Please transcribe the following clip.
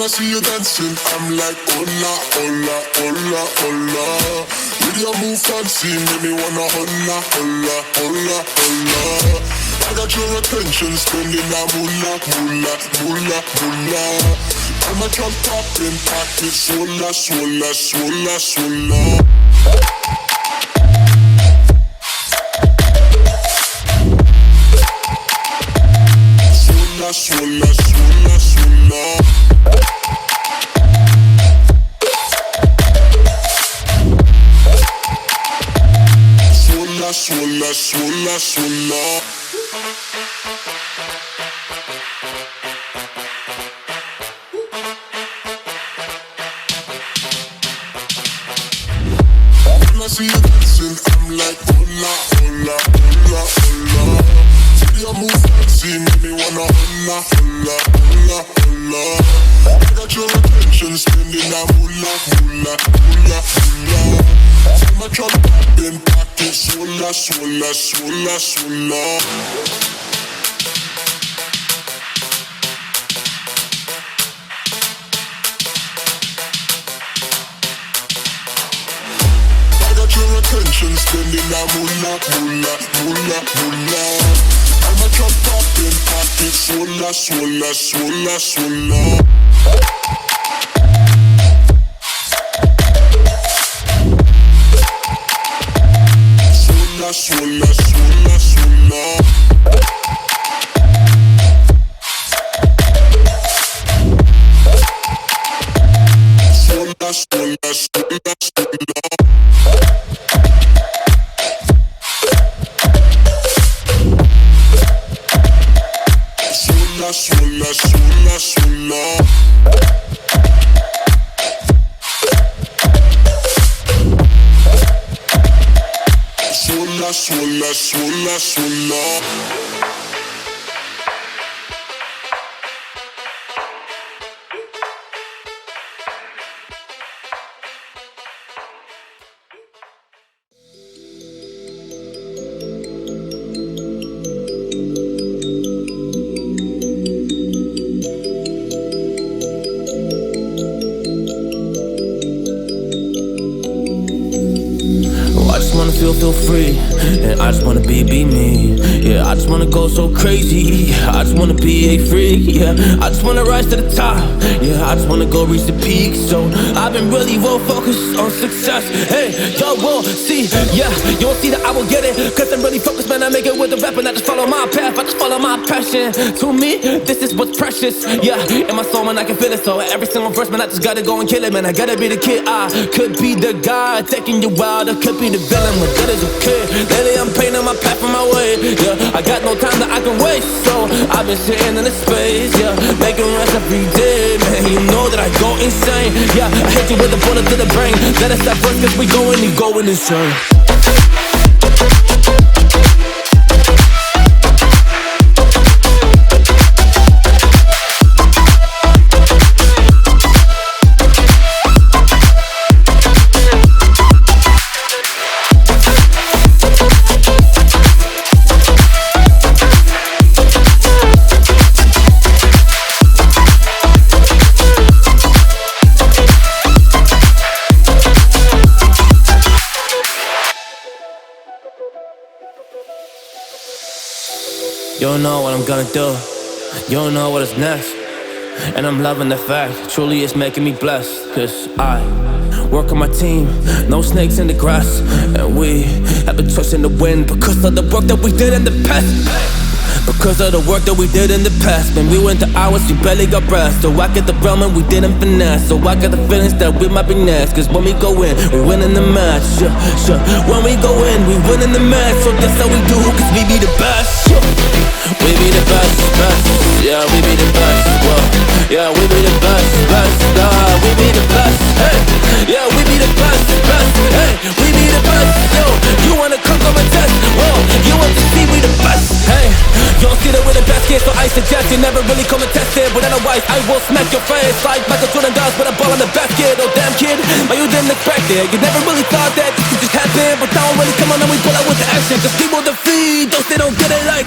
I see you dancing, I'm like, hola, hola, hola, hola. With your move fancy, make me wanna hola, hola, hola, hola. I got your attention, spending that moolah, moolah, moolah, moolah. I'm a drop popping, pocket, swola, swola, swola, swola. Swola, swola, swola, swola. Swola, swola, swola. When I see you dancing, I'm like, hola, hola, hola, hola. See you move fancy, make me wanna hola, hola, hola, hola. I got your attention, spending that moolah, moolah, moolah, moolah. See my truck popping, pocket, swola, swola, swola, swola. Your attention, spending that moolah, moolah, moolah, moolah. I'm a drop popping, pocket, swola, swola, swola, swola. Swola, swola, swola, swola. Swola, swola, swola, swola. Swola, swola, swola. Swola, swola, swola, swola. Feel free, and I just wanna be me. Yeah, I just wanna go so crazy. I just wanna be a freak. Yeah, I just wanna rise to the top. Yeah, I just wanna go reach the peak. So I've been really well focused on success. Hey, y'all will see. Yeah, you won't see that I will get it. Cause I'm really focused, man. I make it with the rap and I just follow my path. I just follow my passion. To me, this is what's precious. Yeah, in my soul, man, I can feel it. So every single verse, man, I just gotta go and kill it, man. I gotta be the kid. I could be the guy taking you wild. I could be the villain with that is okay. Lately I'm painting my path on my way. Yeah, I got no time that I can waste. So I've been sitting in the space. Yeah, making rest every day. Man, you know that I go insane. Yeah, I hit you with a bullet to the brain. Let us stop first cause we going insane. You don't know what I'm gonna do. You don't know what is next. And I'm loving the fact, truly it's making me blessed. Cause I work on my team, no snakes in the grass. And we have a trust in the wind because of the work that we did in the past. Because of the work that we did in the past. Man, we went to hours, we barely got rest. So I get the realm and we didn't finesse. So I got the feelings that we might be next. Cause when we go in, we win in the match. Sure. When we go in, we win in the match. So that's how we do, cause we be the best. We be the best, best. Yeah, we be the best. Whoa. Yeah, we be the best, best. We be the best. Hey. Yeah, we be the best, best. Hey, we be the best. Yo, you wanna come on my test? Whoa, you want to see we the best? Hey, you don't see that we're the best kid, so I suggest you never really come and test it. But otherwise, I will smack your face like Michael Jordan does with a ball in the basket. Oh damn kid, but you didn't expect it. You never really thought that this could just happen. But now really come on and we pull out with the action. Cause people defeat those they don't get it like.